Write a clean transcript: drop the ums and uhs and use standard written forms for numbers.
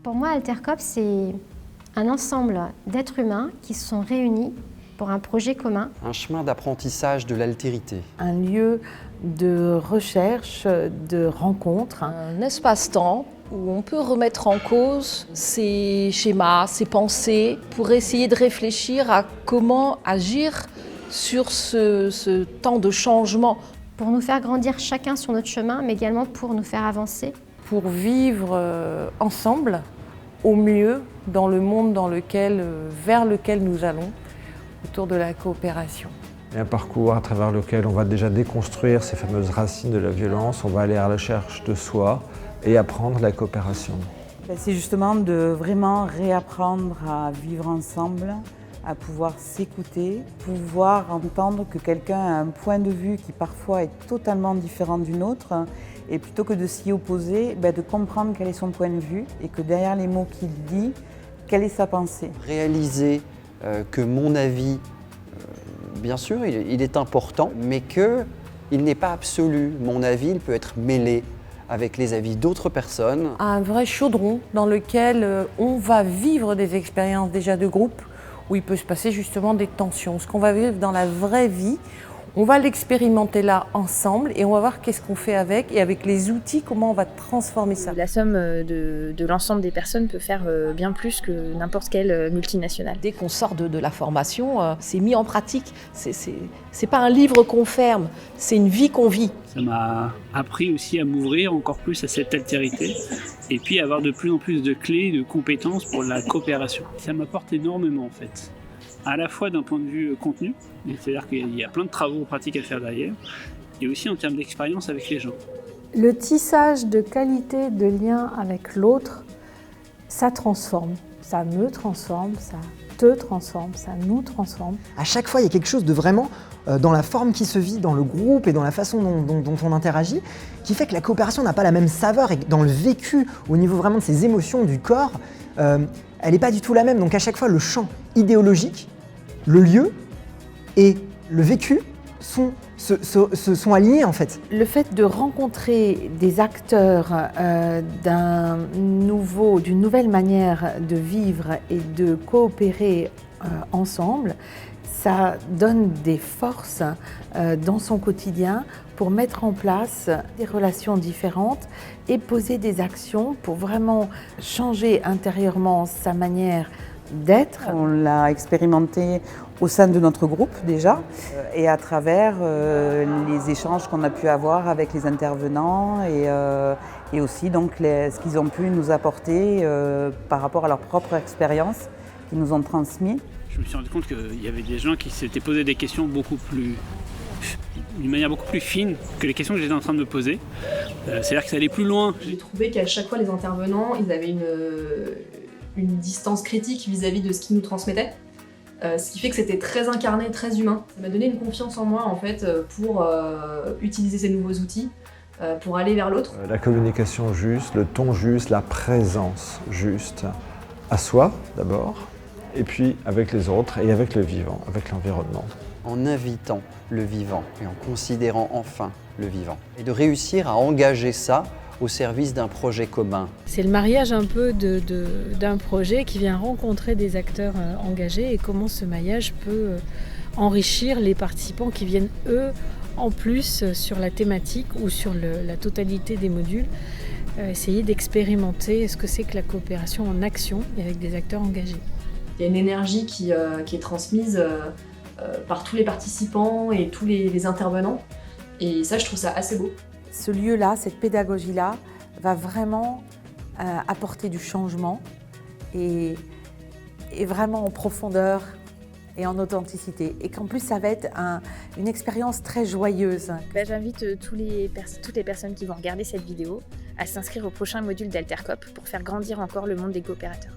Pour moi, Altercoop, c'est un ensemble d'êtres humains qui se sont réunis pour un projet commun. Un chemin d'apprentissage de l'altérité. Un lieu de recherche, de rencontre. Un espace-temps où on peut remettre en cause ses schémas, ses pensées, pour essayer de réfléchir à comment agir sur ce temps de changement. Pour nous faire grandir chacun sur notre chemin, mais également pour nous faire avancer. Pour vivre ensemble, au mieux, dans le monde vers lequel nous allons, autour de la coopération. Et un parcours à travers lequel on va déjà déconstruire ces fameuses racines de la violence, on va aller à la recherche de soi et apprendre la coopération. C'est justement de vraiment réapprendre à vivre ensemble, à pouvoir s'écouter, pouvoir entendre que quelqu'un a un point de vue qui parfois est totalement différent du nôtre, et plutôt que de s'y opposer, de comprendre quel est son point de vue et que derrière les mots qu'il dit, quelle est sa pensée. Réaliser que mon avis, bien sûr, il est important, mais qu'il n'est pas absolu. Mon avis, il peut être mêlé avec les avis d'autres personnes. Un vrai chaudron dans lequel on va vivre des expériences déjà de groupe, où il peut se passer justement des tensions. Ce qu'on va vivre dans la vraie vie, on va l'expérimenter là ensemble et on va voir qu'est-ce qu'on fait avec et avec les outils, comment on va transformer ça. La somme de l'ensemble des personnes peut faire bien plus que n'importe quelle multinationale. Dès qu'on sort de la formation, c'est mis en pratique. C'est pas un livre qu'on ferme, c'est une vie qu'on vit. Ça m'a appris aussi à m'ouvrir encore plus à cette altérité et puis avoir de plus en plus de clés, de compétences pour la coopération. Ça m'apporte énormément en fait. À la fois d'un point de vue contenu, c'est-à-dire qu'il y a plein de travaux pratiques à faire derrière, et aussi en termes d'expérience avec les gens. Le tissage de qualité de lien avec l'autre, ça transforme. Ça me transforme, ça te transforme, ça nous transforme. À chaque fois, il y a quelque chose de vraiment dans la forme qui se vit, dans le groupe et dans la façon dont on interagit, qui fait que la coopération n'a pas la même saveur et que dans le vécu, au niveau vraiment de ses émotions, du corps, elle n'est pas du tout la même. Donc à chaque fois, le champ idéologique, le lieu et le vécu sont alignés en fait. Le fait de rencontrer des acteurs d'une nouvelle manière de vivre et de coopérer ensemble, ça donne des forces dans son quotidien pour mettre en place des relations différentes et poser des actions pour vraiment changer intérieurement sa manière d'être. On l'a expérimenté au sein de notre groupe déjà et à travers les échanges qu'on a pu avoir avec les intervenants et aussi donc ce qu'ils ont pu nous apporter par rapport à leur propre expérience qu'ils nous ont transmis. Je me suis rendu compte qu'il y avait des gens qui s'étaient posé des questions d'une manière beaucoup plus fine que les questions que j'étais en train de me poser. C'est-à-dire que ça allait plus loin. J'ai trouvé qu'à chaque fois les intervenants, ils avaient une distance critique vis-à-vis de ce qu'ils nous transmettaient. Ce qui fait que c'était très incarné, très humain. Ça m'a donné une confiance en moi en fait pour utiliser ces nouveaux outils, pour aller vers l'autre. La communication juste, le ton juste, la présence juste, à soi d'abord, et puis avec les autres et avec le vivant, avec l'environnement. En invitant le vivant et en considérant enfin le vivant. Et de réussir à engager ça au service d'un projet commun. C'est le mariage un peu d'un projet qui vient rencontrer des acteurs engagés et comment ce maillage peut enrichir les participants qui viennent eux en plus sur la thématique ou sur la totalité des modules. Essayer d'expérimenter ce que c'est que la coopération en action et avec des acteurs engagés. Il y a une énergie qui est transmise par tous les participants et tous les intervenants et ça je trouve ça assez beau. Ce lieu-là, cette pédagogie-là, va vraiment apporter du changement et vraiment en profondeur et en authenticité. Et qu'en plus, ça va être une expérience très joyeuse. J'invite toutes les personnes qui vont regarder cette vidéo à s'inscrire au prochain module d'Altercoop pour faire grandir encore le monde des coopérateurs.